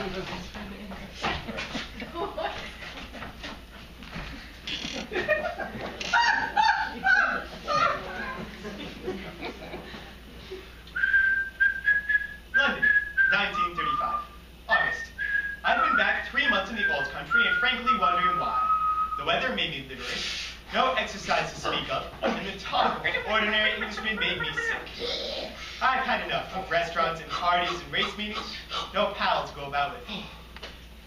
London, 1935. August. I've been back 3 months in the old country and frankly wondering why. The weather made me literate, no exercise to speak of, and the talk of ordinary Englishmen made me sick. I've had enough of restaurants and parties and race meetings, no pal to go about with.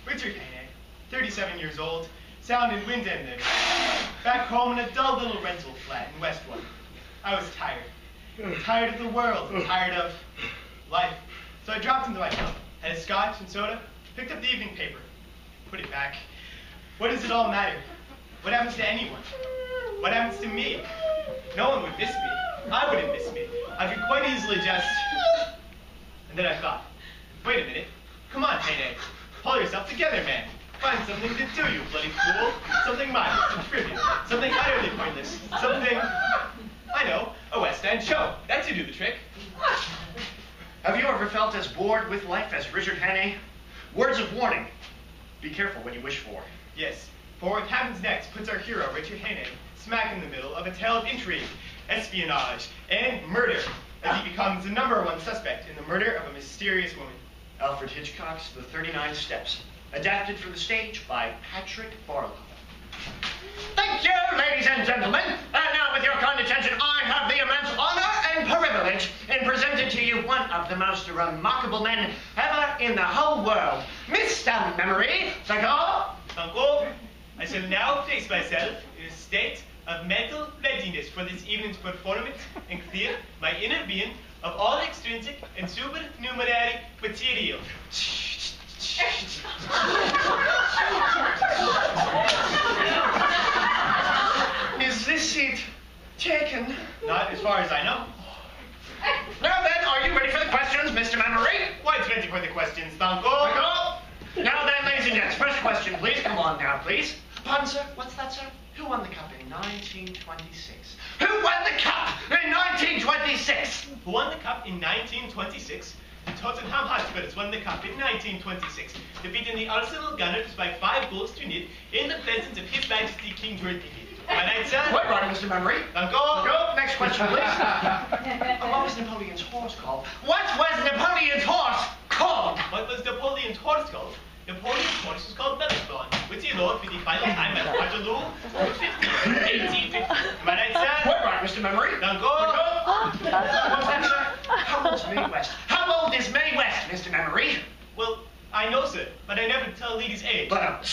Richard Hannay, 37 years old, sound and wind ended, back home in a dull little rental flat in Westwood. I was tired. Tired of the world, tired of life. So I dropped into my club, had a scotch and soda, picked up the evening paper, put it back. What does it all matter? What happens to anyone? What happens to me? No one would miss me. I wouldn't miss me. I could quite easily just... And then I thought, wait a minute. Come on, Hannay. Pull yourself together, man. Find something to do, you bloody fool. Something mindless and trivial. Something utterly pointless. Something... I know, a West End show. That should do the trick. Have you ever felt as bored with life as Richard Hannay? Words of warning. Be careful what you wish for. Yes, for what happens next puts our hero, Richard Hannay, smack in the middle of a tale of intrigue, espionage, and murder, as he becomes the #1 suspect in the murder of a mysterious woman. Alfred Hitchcock's The 39 Steps, adapted for the stage by Patrick Barlow. Thank you, ladies and gentlemen. And now, with your kind attention, I have the immense honor and privilege in presenting to you one of the most remarkable men ever in the whole world, Mr. Memory. Uncle, I shall now place myself in a state of mental readiness for this evening's performance and clear my inner being of all extrinsic and supernumerary material. Is this seat taken? Not as far as I know. Now then, are you ready for the questions, Mr. Memory? Quite ready for the questions, Uncle. Now then, ladies and gents, first question, please. Come on now, please. Pardon, sir? What's that, sir? Who won the cup in 1926? Who won the cup in 1926? Who won the cup in 1926? The Tottenham Hotspurs won the cup in 1926, defeating the Arsenal Gunners by 5 goals to 0 in the presence of His Majesty King George III. Am I right, sir? Quite right, Mr. Memory. Go. Next question, please. What was Napoleon's horse called? What was Napoleon's horse called? What was Napoleon's horse called? Napoleon's horse was called Melisbon, which he rode for the final time at Waterloo in 1850. Am I right, sir? Quite right, Mr. Memory. Go. What's that, sir? How old's Mae West? How old is Mae West, Mr. Memory? Well, I know, sir, but I never tell a lady's age. But,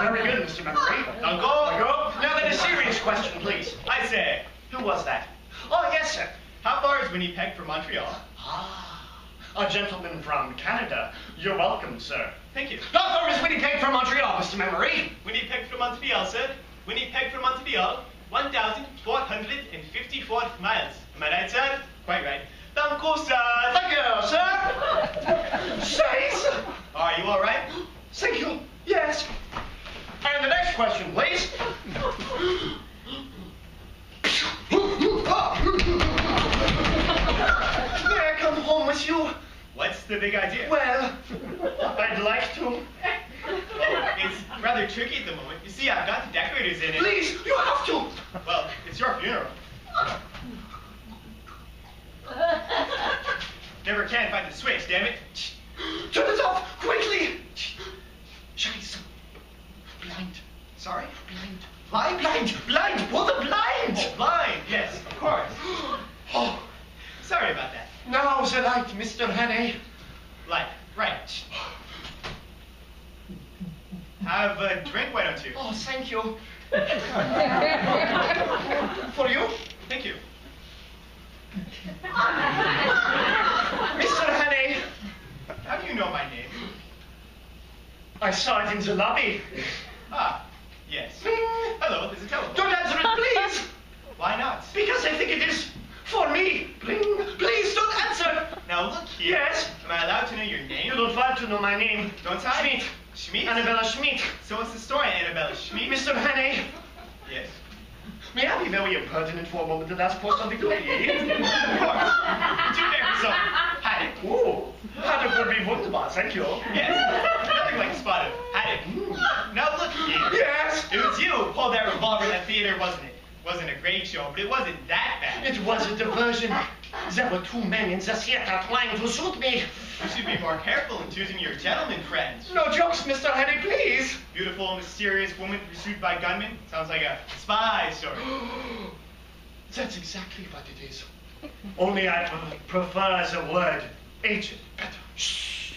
very good, Mr. Memory. Go. Now then, a serious question, please. I say, Who was that? Oh, yes, sir. how far is Winnipeg from Montreal? A gentleman from Canada. You're welcome, sir. Thank you. How far is Winnipeg from Montreal, Mr. Memory? Winnipeg from Montreal, sir. Winnipeg from Montreal, 1,454 miles. Am I right, sir? Quite right. Thank you, sir. Thank you, sir. Says. Are you all right? Thank you. Yes. And the next question, please. May I come home with you? What's the big idea? Well, I'd like to. Oh, it's rather tricky at the moment. You see, I've got the decorators in it. Please, you have to. Well, it's your funeral. Never can find the switch, damn it. Turn it off, quickly. Scheiße. Blind. Sorry? Blind. Blind. Pull the blind. Oh, blind. Yes, of course. Oh, Sorry about that. now the light, Mr. Hannay. Right. Have a drink, why don't you? Oh, thank you. For you? Thank you. Mr. Hannay. How do you know my name? I saw it in the lobby. Ah, yes. Hello, there's a telephone. Don't answer it, please. Why not? Because I think it is for me. Please don't answer. Now look here. Yes? Am I allowed to know your name? You don't want to know my name. Don't I? Schmidt. Schmidt? Annabella Schmidt. So what's the story, Annabella Schmidt? Mr. Hannay. Yes. May I be very impertinent for a moment to last post on the courier? Of course. Do there, so. Hi. Oh, that would be wunderbar, thank you. Yes. wasn't it? Wasn't a great show, but it wasn't that bad. It was a diversion. There were two men in the theater trying to shoot me. You should be more careful in choosing your gentleman friends. No jokes, Mr. Henry, please. Beautiful, mysterious woman pursued by gunmen. Sounds like a spy story. That's exactly what it is. Only I prefer the word agent better. Shh.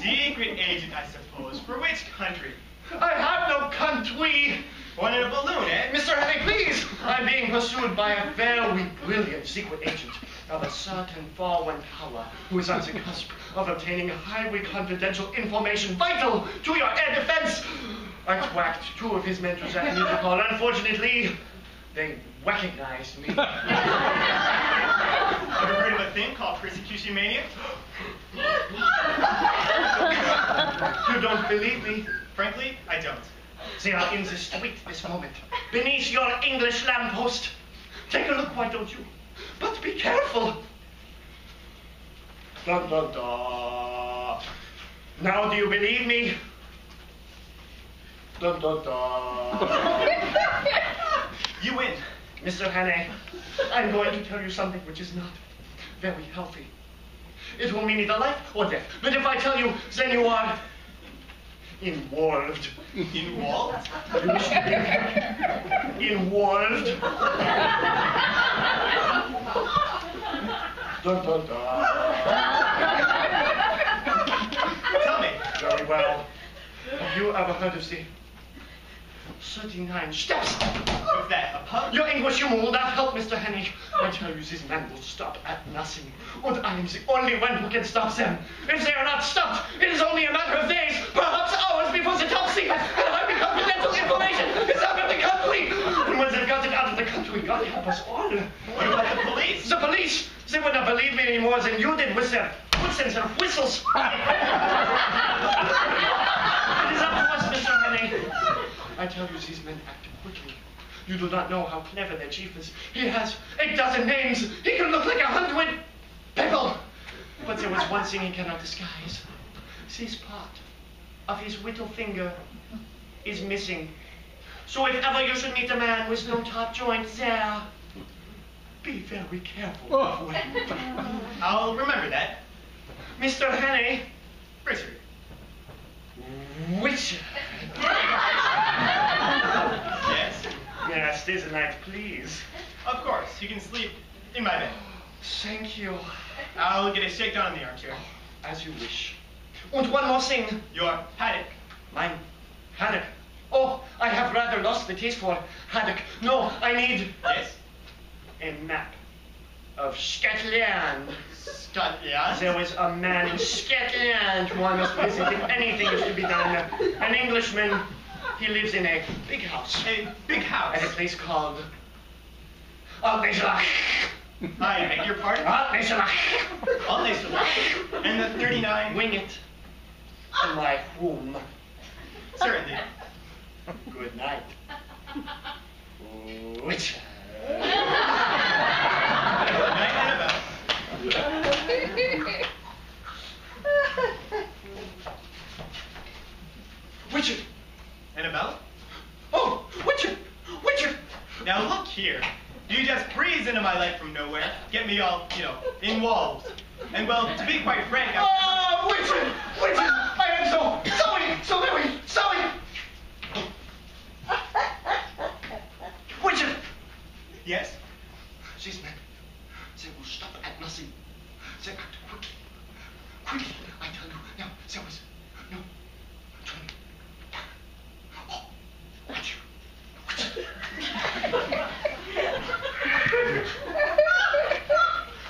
Secret agent, I suppose. For which country? I have no country. One in a balloon, eh? Mr. Henry, please. I'm being pursued by a very brilliant secret agent of a certain foreign power who is on the cusp of obtaining highly confidential information vital to your air defense. I whacked two of his men to that musical. Unfortunately, they recognized me. Ever heard of a thing called persecution mania? You don't believe me? Frankly, I don't. They are in the street this moment, beneath your English lamppost. Take a look, why don't you? But be careful. Dun, dun, dun. Now do you believe me? Dun, dun, dun. You win. Mr. Hannay, I'm going to tell you something which is not very healthy. It will mean either life or death. But if I tell you, then you are involved. Involved? You wish to be involved. Dun, dun, dun. Tell me. Very well. Have you ever heard of the 39 steps? What's that, a pub? Your English humor will not help, Mr. Hennig. I tell you, these men will stop at nothing. And I am the only one who can stop them. If they are not stopped, it is only a matter of days, perhaps hours, before the top secret and highly confidential information is out of the country. And when they've got it out of the country, God help us all. What about the police? The police? They would not believe me any more than you did with their hoots and their whistles. It is up to us, Mr. Hennig. I tell you, these men act quickly. You do not know how clever their chief is. He has 8 dozen names. He can look like 100 people. But there was one thing he cannot disguise. This part of his whittle finger is missing. So if ever you should meet a man with no top joint there, be very careful of what you do. I'll remember that. Mr. Hannay. Richard. Richard. Yes? Yes, this night, please. Of course. You can sleep in my bed. Thank you. I'll get a shakedown in the armchair. As you wish. And one more thing. Your haddock. Mine. Haddock. Oh, I have rather lost the taste for haddock. No, I need Yes? a map of Scotland. Scotland? There was a man in Scotland who I must visit if anything is to be done. An Englishman. He lives in a big house. A big house. At a place called Balzac. I beg your pardon? Balzac. All day, sir. And the 39? Wing it in my home. Certainly. Good night. Richard. Good night, Annabelle. Richard. Annabelle? Oh, Richard. Richard. Now look here. You just breeze into my life from nowhere, get me all, involved. And well, to be quite frank, Oh, Richard. Richard. I am so very sorry. Richard. Yes? These men, they will stop at nothing. They act quickly. Quickly, I tell you. Now, there was no turning back. Oh, Richard.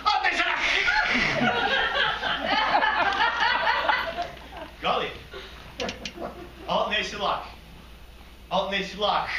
Oh, there's Golly. Alt-Nation lock. Alt-Nation lock.